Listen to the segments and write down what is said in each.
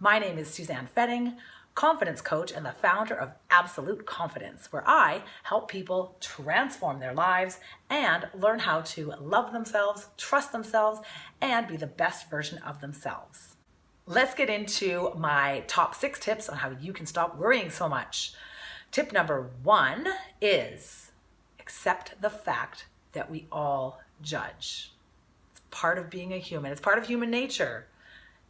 My name is Suzanne Fetting, confidence coach and the founder of Absolute Confidence, where I help people transform their lives and learn how to love themselves, trust themselves, and be the best version of themselves. Let's get into my top 6 tips on how you can stop worrying so much. Tip number 1 is accept the fact that we all judge. It's part of being a human. It's part of human nature.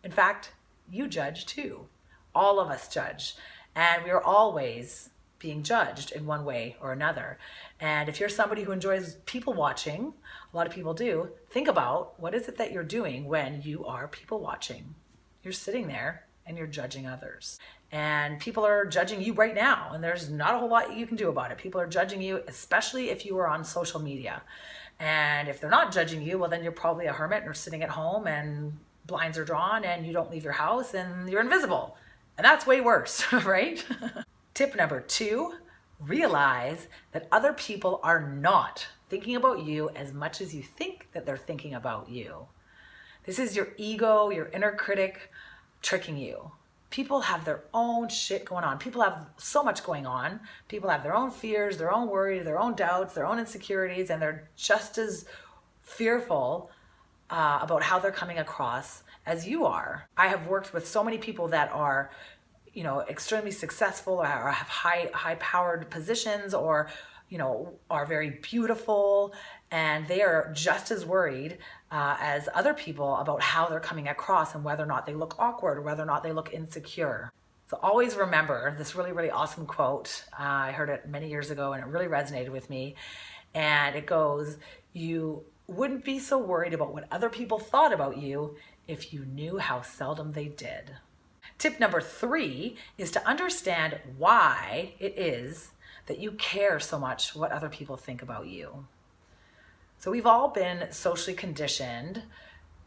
In fact, you judge too. All of us judge. And we are always being judged in one way or another. And if you're somebody who enjoys people watching, a lot of people do, think about what is it that you're doing when you are people watching. You're sitting there and you're judging others. And people are judging you right now, and there's not a whole lot you can do about it. People are judging you, especially if you are on social media. And if they're not judging you, well, then you're probably a hermit or sitting at home and blinds are drawn and you don't leave your house and you're invisible. And that's way worse, right? Tip number 2, realize that other people are not thinking about you as much as you think that they're thinking about you. This is your ego, your inner critic tricking you. People have their own shit going on. People have so much going on. People have their own fears, their own worries, their own doubts, their own insecurities, and they're just as fearful about how they're coming across as you are. I have worked with so many people that are, extremely successful or have high-powered positions or, are very beautiful, and they are just as worried as other people about how they're coming across and whether or not they look awkward or whether or not they look insecure. So always remember this really, really awesome quote. I heard it many years ago and it really resonated with me. And it goes, you wouldn't be so worried about what other people thought about you if you knew how seldom they did. Tip number 3 is to understand why it is that you care so much what other people think about you. So we've all been socially conditioned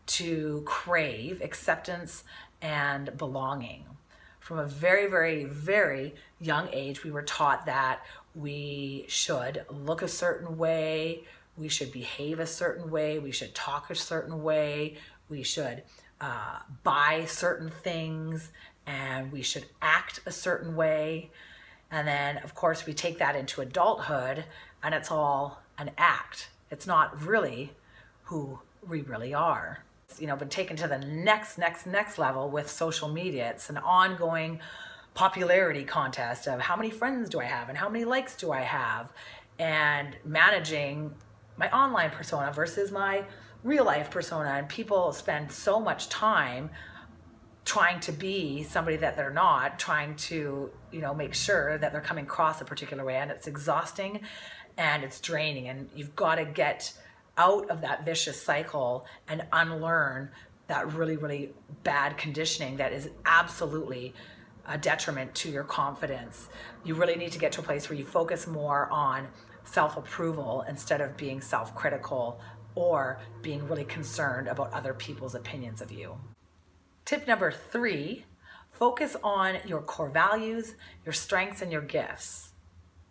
to crave acceptance and belonging. From a very, very, very young age, we were taught that we should look a certain way, we should behave a certain way, we should talk a certain way, we should buy certain things, and we should act a certain way. And then, of course, we take that into adulthood, and it's all an act. It's not really who we really are. It's, been taken to the next level with social media. It's an ongoing popularity contest of how many friends do I have and how many likes do I have, and managing my online persona versus my real life persona. And people spend so much time trying to be somebody that they're not, trying to, make sure that they're coming across a particular way, and it's exhausting and it's draining, and you've got to get out of that vicious cycle and unlearn that really, really bad conditioning that is absolutely a detriment to your confidence. You really need to get to a place where you focus more on self-approval instead of being self-critical or being really concerned about other people's opinions of you. Tip number 3, focus on your core values, your strengths, and your gifts.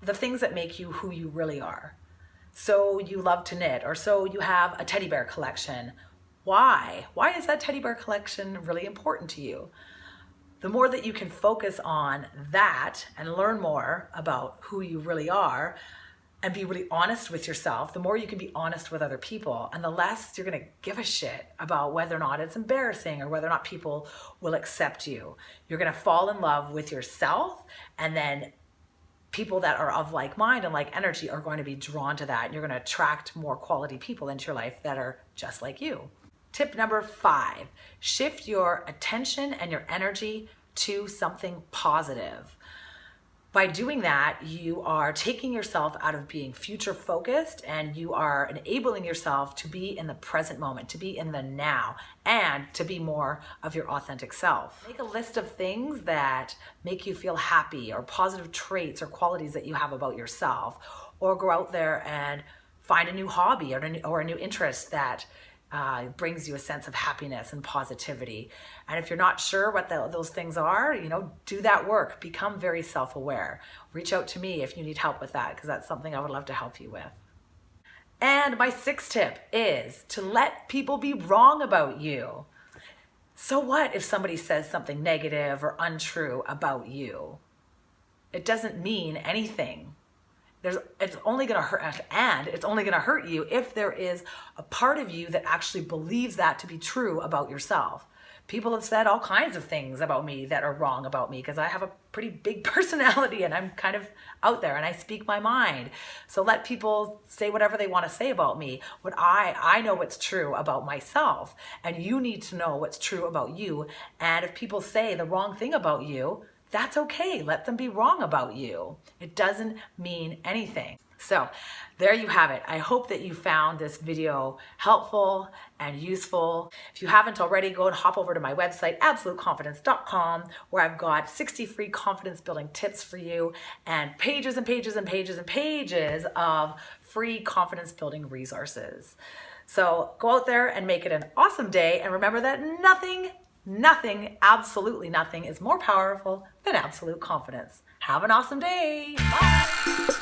The things that make you who you really are. So you love to knit, or so you have a teddy bear collection. Why? Why is that teddy bear collection really important to you? The more that you can focus on that and learn more about who you really are and be really honest with yourself, the more you can be honest with other people, and the less you're gonna give a shit about whether or not it's embarrassing or whether or not people will accept you. You're gonna fall in love with yourself, and then people that are of like mind and like energy are going to be drawn to that, and you're gonna attract more quality people into your life that are just like you. Tip number 5, shift your attention and your energy to something positive. By doing that, you are taking yourself out of being future focused, and you are enabling yourself to be in the present moment, to be in the now, and to be more of your authentic self. Make a list of things that make you feel happy, or positive traits or qualities that you have about yourself, or go out there and find a new hobby or a new interest that brings you a sense of happiness and positivity. And if you're not sure what those things are, do that work. Become very self-aware. Reach out to me if you need help with that, because that's something I would love to help you with. And my 6th tip is to let people be wrong about you. So what if somebody says something negative or untrue about you? It doesn't mean anything. It's only going to hurt, and it's only going to hurt you if there is a part of you that actually believes that to be true about yourself. People have said all kinds of things about me that are wrong about me because I have a pretty big personality and I'm kind of out there and I speak my mind. So let people say whatever they want to say about me. What I know what's true about myself, and you need to know what's true about you. And if people say the wrong thing about you, that's okay. Let them be wrong about you. It doesn't mean anything. So there you have it. I hope that you found this video helpful and useful. If you haven't already, go and hop over to my website, absoluteconfidence.com, where I've got 60 free confidence building tips for you and pages and pages and pages and pages of free confidence building resources. So go out there and make it an awesome day. And remember that nothing, absolutely nothing is more powerful than absolute confidence. Have an awesome day. Bye.